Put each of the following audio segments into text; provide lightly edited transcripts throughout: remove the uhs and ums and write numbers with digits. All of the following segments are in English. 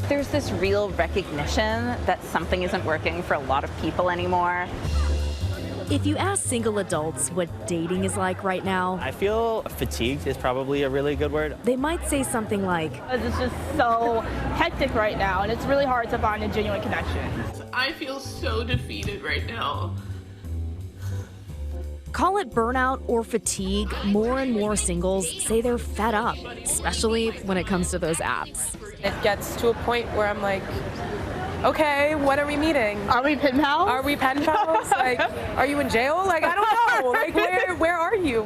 There's this real recognition that something isn't working for a lot of people anymore. If you ask single adults what dating is like right now, I feel fatigued is probably a really good word. They might say something like, it's just so hectic right now, and it's really hard to find a genuine connection. I feel so defeated right now. Call it burnout or fatigue, more and more singles say they're fed up, especially when it comes to those apps. It gets to a point where I'm like, okay, what are we meeting? Are we pen pals? Are we pen pals? Like, are you in jail? Like, I don't know. Like, where are you?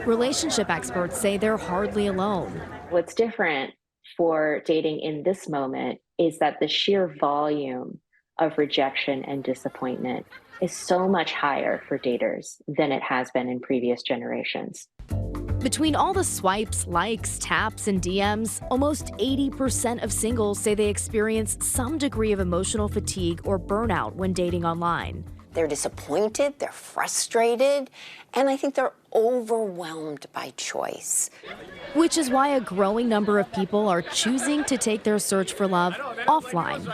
Relationship experts say they're hardly alone. What's different for dating in this moment is that the sheer volume of rejection and disappointment is so much higher for daters than it has been in previous generations. Between all the swipes, likes, taps, and DMs, almost 80% of singles say they experience some degree of emotional fatigue or burnout when dating online. They're disappointed, they're frustrated, and I think they're overwhelmed by choice. Which is why a growing number of people are choosing to take their search for love offline.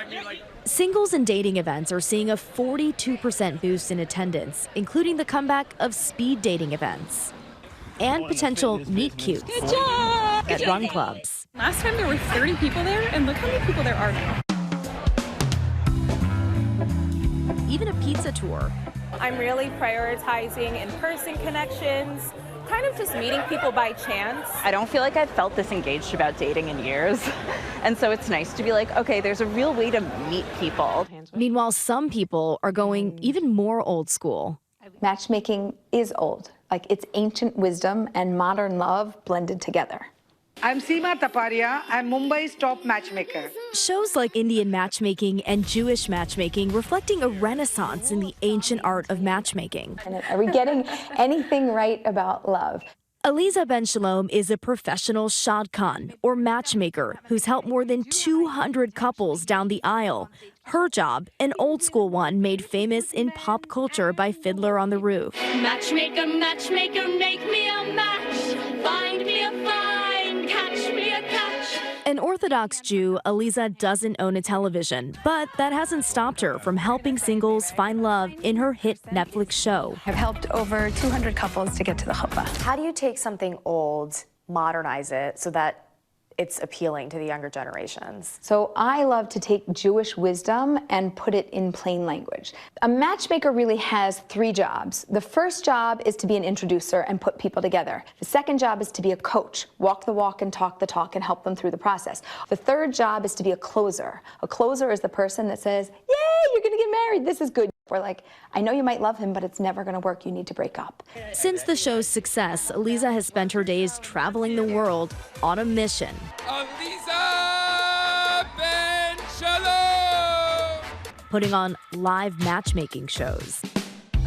Singles and dating events are seeing a 42% boost in attendance, including the comeback of speed dating events and potential meet cutes at run clubs. Last time there were 30 people there, and look how many people there are now. Even a pizza tour. I'm really prioritizing in-person connections, kind of just meeting people by chance. I don't feel like I've felt this engaged about dating in years. And so it's nice to be like, okay, there's a real way to meet people. Meanwhile, some people are going even more old school. Matchmaking is old. Like, it's ancient wisdom and modern love blended together. I'm Seema Taparia. I'm Mumbai's top matchmaker. Shows like Indian matchmaking and Jewish matchmaking reflecting a renaissance in the ancient art of matchmaking. And are we getting anything right about love? Aliza Ben Shalom is a professional shadchan, or matchmaker, who's helped more than 200 couples down the aisle. Her job, an old school one made famous in pop culture by Fiddler on the Roof. Matchmaker, matchmaker, make me a match. Find me a find, catch me a catch. An Orthodox Jew, Aliza doesn't own a television, but that hasn't stopped her from helping singles find love in her hit Netflix show. I've helped over 200 couples to get to the chuppah. How do you take something old, modernize it so that it's appealing to the younger generations? So I love to take Jewish wisdom and put it in plain language. A matchmaker really has 3 jobs. The first job is to be an introducer and put people together. The second job is to be a coach, walk the walk and talk the talk and help them through the process. The third job is to be a closer. A closer is the person that says, yay, you're gonna get married, this is good. Or like, I know you might love him, but it's never gonna work, you need to break up. Since the show's success, Aliza has spent her days traveling the world on a mission. Aliza Ben Shalom! Putting on live matchmaking shows.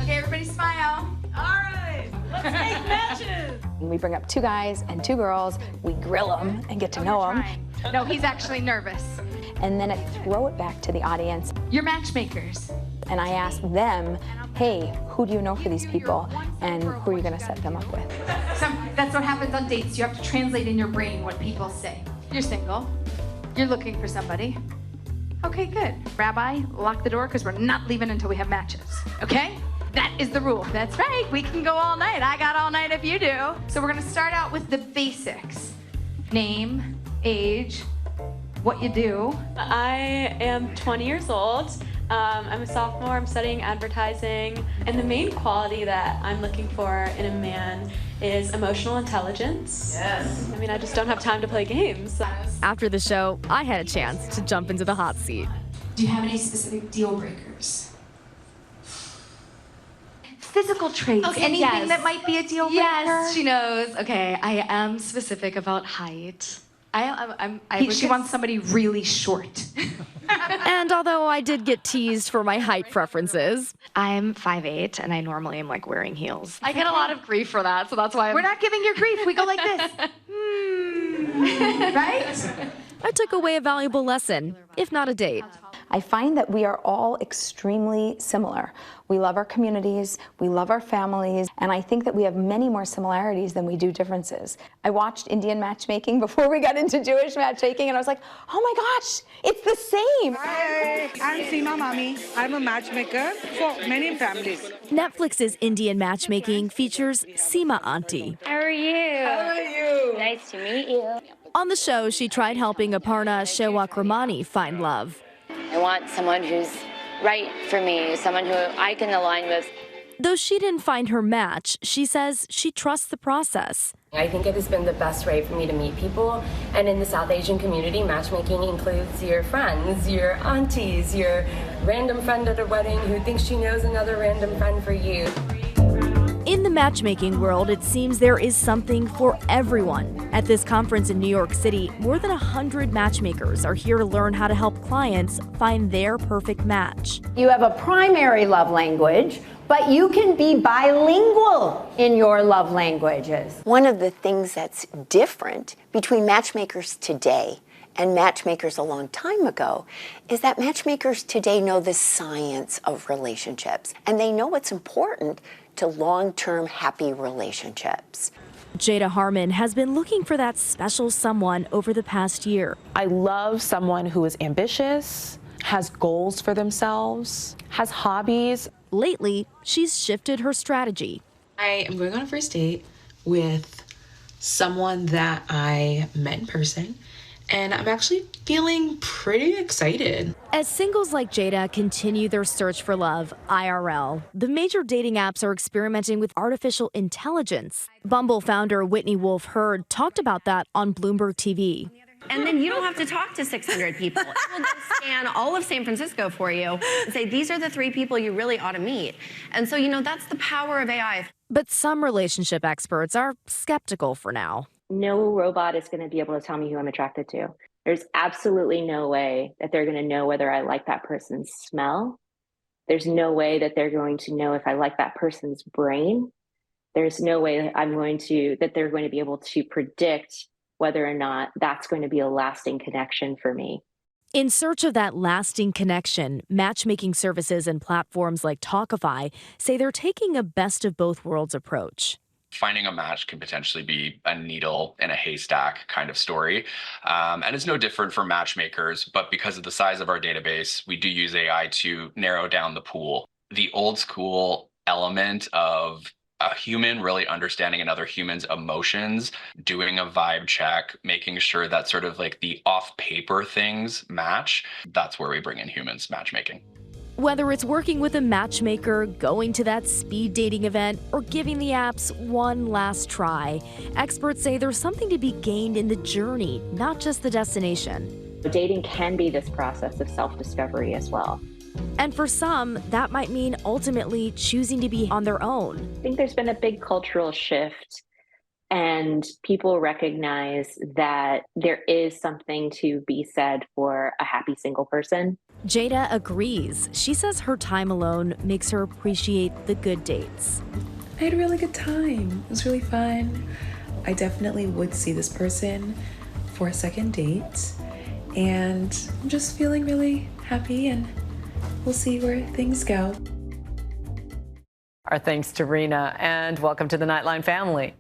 Okay, everybody smile. All right, let's make matches. We bring up 2 guys and 2 girls, we grill them and get to know them. No, he's actually nervous. And then I throw it back to the audience. You're matchmakers. And I ask them, hey, who do you know for these people? And who are you gonna set them up with? So that's what happens on dates. You have to translate in your brain what people say. You're single. You're looking for somebody. Okay, good. Rabbi, lock the door because we're not leaving until we have matches. Okay? That is the rule. That's right. We can go all night. I got all night if you do. So we're going to start out with the basics. Name, age, what you do. I am 20 years old. I'm a sophomore. I'm studying advertising. And the main quality that I'm looking for in a man is emotional intelligence. Yes. I mean, I just don't have time to play games. After the show, I had a chance to jump into the hot seat. Do you have any specific deal breakers? Physical traits, Okay, anything yes. that might be a deal breaker? Yes, she knows. Okay, I am specific about height. She wants somebody really short. And although I did get teased for my height preferences, I'm 5'8", and I normally am like wearing heels. I get a lot of grief for that, so that's why We're not giving you grief. We go like this. Right? I took away a valuable lesson, if not a date. I find that we are all extremely similar. We love our communities, we love our families, and I think that we have many more similarities than we do differences. I watched Indian matchmaking before we got into Jewish matchmaking, and I was like, oh my gosh, it's the same. Hi, I'm Seema Mami. I'm a matchmaker for many families. Netflix's Indian matchmaking features Seema Auntie. How are you? How are you? Nice to meet you. On the show, she tried helping Aparna Shewak-Ramani find love. I want someone who's right for me, someone who I can align with. Though she didn't find her match, she says she trusts the process. I think it has been the best way for me to meet people. And in the South Asian community, matchmaking includes your friends, your aunties, your random friend at a wedding who thinks she knows another random friend for you. In the matchmaking world, it seems there is something for everyone. At this conference in New York City, more than 100 matchmakers are here to learn how to help clients find their perfect match. You have a primary love language, but you can be bilingual in your love languages. One of the things that's different between matchmakers today and matchmakers a long time ago is that matchmakers today know the science of relationships, and they know what's important to long-term happy relationships. Jada Harmon has been looking for that special someone over the past year. I love someone who is ambitious, has goals for themselves, has hobbies. Lately, she's shifted her strategy. I am going on a first date with someone that I met in person, and I'm actually feeling pretty excited. As singles like Jada continue their search for love IRL, the major dating apps are experimenting with artificial intelligence. Bumble founder Whitney Wolfe Herd talked about that on Bloomberg TV. And then you don't have to talk to 600 people. It will go scan all of San Francisco for you and say, these are the 3 people you really ought to meet. And so, that's the power of AI. But some relationship experts are skeptical for now. No robot is going to be able to tell me who I'm attracted to. There's absolutely no way that they're going to know whether I like that person's smell. There's no way that they're going to know if I like that person's brain. There's no way that they're going to be able to predict whether or not that's going to be a lasting connection for me. In search of that lasting connection, matchmaking services and platforms like Talkify say they're taking a best of both worlds approach. Finding a match can potentially be a needle in a haystack kind of story. And it's no different for matchmakers, but because of the size of our database, we do use AI to narrow down the pool. The old school element of a human really understanding another human's emotions, doing a vibe check, making sure that sort of like the off paper things match, that's where we bring in humans matchmaking. Whether it's working with a matchmaker, going to that speed dating event, or giving the apps one last try, experts say there's something to be gained in the journey, not just the destination. Dating can be this process of self-discovery as well. And for some, that might mean ultimately choosing to be on their own. I think there's been a big cultural shift, and people recognize that there is something to be said for a happy single person. Jada agrees. She says her time alone makes her appreciate the good dates. I had a really good time. It was really fun. I definitely would see this person for a second date, and I'm just feeling really happy, and we'll see where things go. Our thanks to Rena, and welcome to the Nightline family.